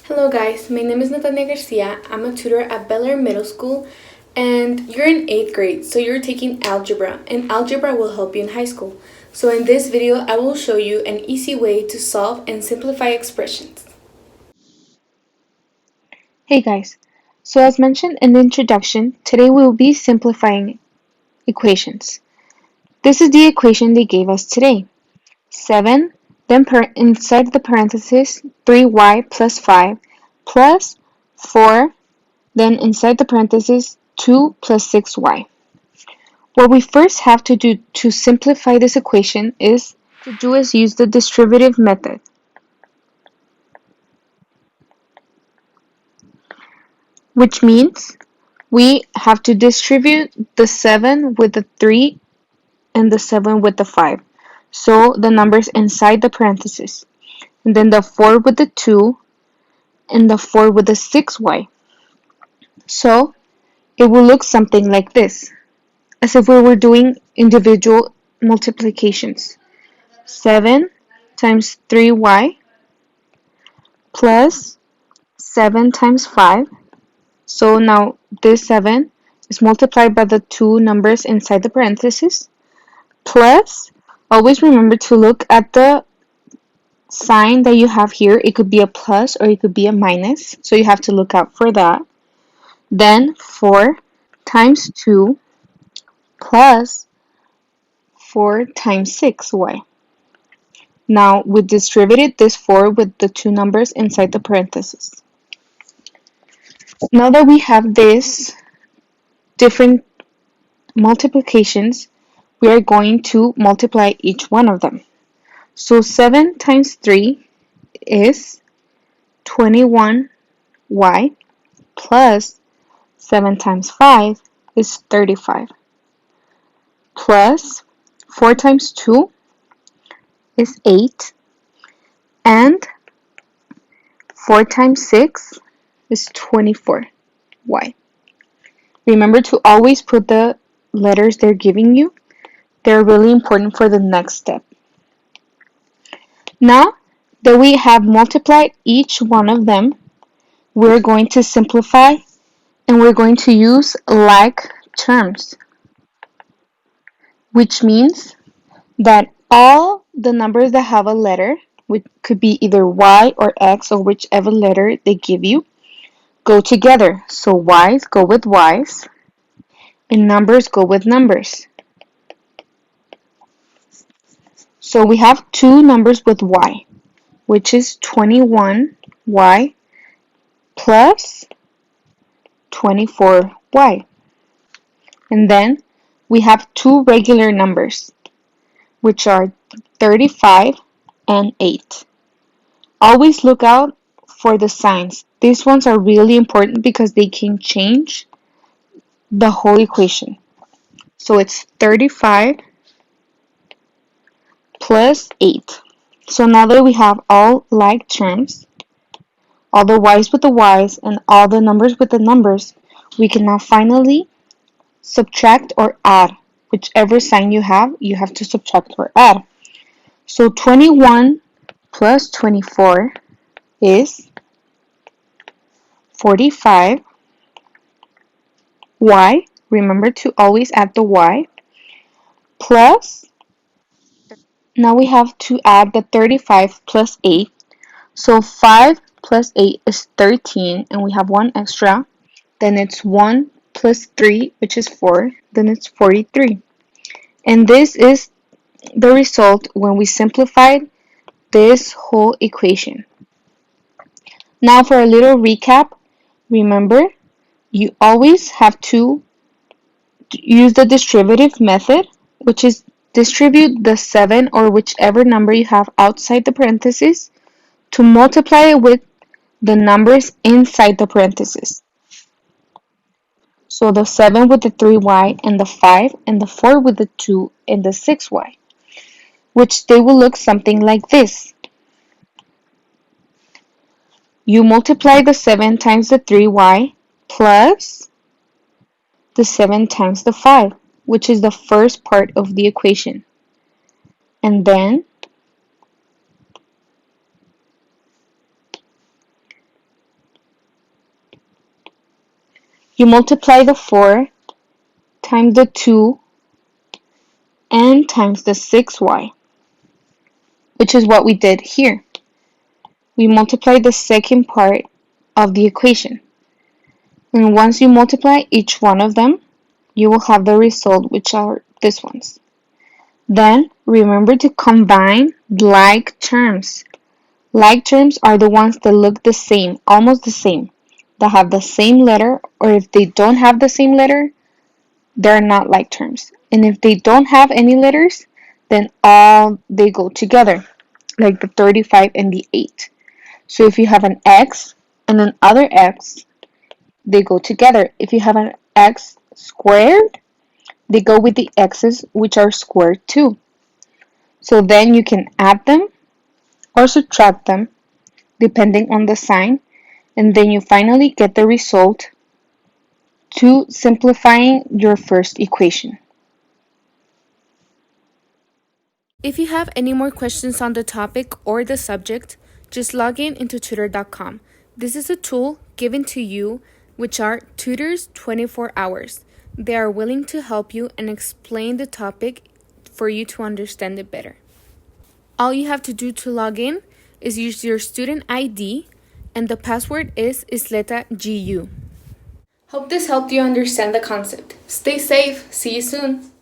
Hello guys, my name is Nathania Garcia. I'm a tutor at Bel Air Middle School and you're in 8th grade, so you're taking algebra and algebra will help you in high school. So in this video, I will show you an easy way to solve and simplify expressions. Hey guys, so as mentioned in the introduction, today we will be simplifying equations. This is the equation they gave us today. 7, then inside the parentheses, 3y plus 5 plus 4, then inside the parentheses, 2 plus 6y. What we first have to do to simplify this equation is use the distributive method, which means we have to distribute the 7 with the 3 and the 7 with the 5. So the numbers inside the parentheses. And then the 4 with the 2 and the 4 with the 6y. So it will look something like this, as if we were doing individual multiplications. 7 times 3y plus 7 times 5. So now this 7 is multiplied by the two numbers inside the parentheses plus, always remember to look at the sign that you have here. It could be a plus or it could be a minus, so you have to look out for that. Then 4 times 2 plus 4 times 6y. Now we distributed this 4 with the two numbers inside the parentheses. Now that we have this different multiplications, we are going to multiply each one of them. So 7 times 3 is 21y plus 7 times 5 is 35 plus 4 times 2 is 8 and 4 times 6 is 24y. Remember to always put the letters they're giving you. They're really important for the next step. Now that we have multiplied each one of them, we're going to simplify and we're going to use like terms, which means that all the numbers that have a letter, which could be either y or x or whichever letter they give you, go together. So y's go with y's and numbers go with numbers. So we have two numbers with y, which is 21y plus 24y. And then we have two regular numbers, which are 35 and 8. Always look out for the signs. These ones are really important because they can change the whole equation. So it's 35 plus 8. So now that we have all like terms, all the y's with the y's and all the numbers with the numbers, we can now finally subtract or add. Whichever sign you have to subtract or add. So 21 plus 24 is 45. Y, remember to always add the y, plus, now we have to add the 35 plus 8. So 5 plus 8 is 13, and we have one extra. Then it's 1 plus 3, which is 4. Then it's 43. And this is the result when we simplified this whole equation. Now for a little recap, remember, you always have to use the distributive method, which is distribute the 7 or whichever number you have outside the parentheses to multiply it with the numbers inside the parentheses. So the 7 with the 3y and the 5 and the 4 with the 2 and the 6y, which they will look something like this. You multiply the 7 times the 3y plus the 7 times the 5, which is the first part of the equation. And then You multiply the 4 times the 2 and times the 6y, which is what we did here. We multiply the second part of the equation. And once you multiply each one of them, you will have the result, which are these ones. Then remember to combine like terms. Like terms are the ones that look the same, almost the same, that have the same letter, or if they don't have the same letter, they're not like terms. And if they don't have any letters, then all they go together, like the 35 and the 8. So if you have an x and another x, they go together. If you have an x squared, they go with the x's which are squared too. So then you can add them or subtract them depending on the sign, and then you finally get the result to simplifying your first equation. If you have any more questions on the topic or the subject, just log in into tutor.com. This is a tool given to you which are tutors 24 hours. They are willing to help you and explain the topic for you to understand it better. All you have to do to log in is use your student ID and the password is Ysleta GU. Hope this helped you understand the concept. Stay safe. See you soon.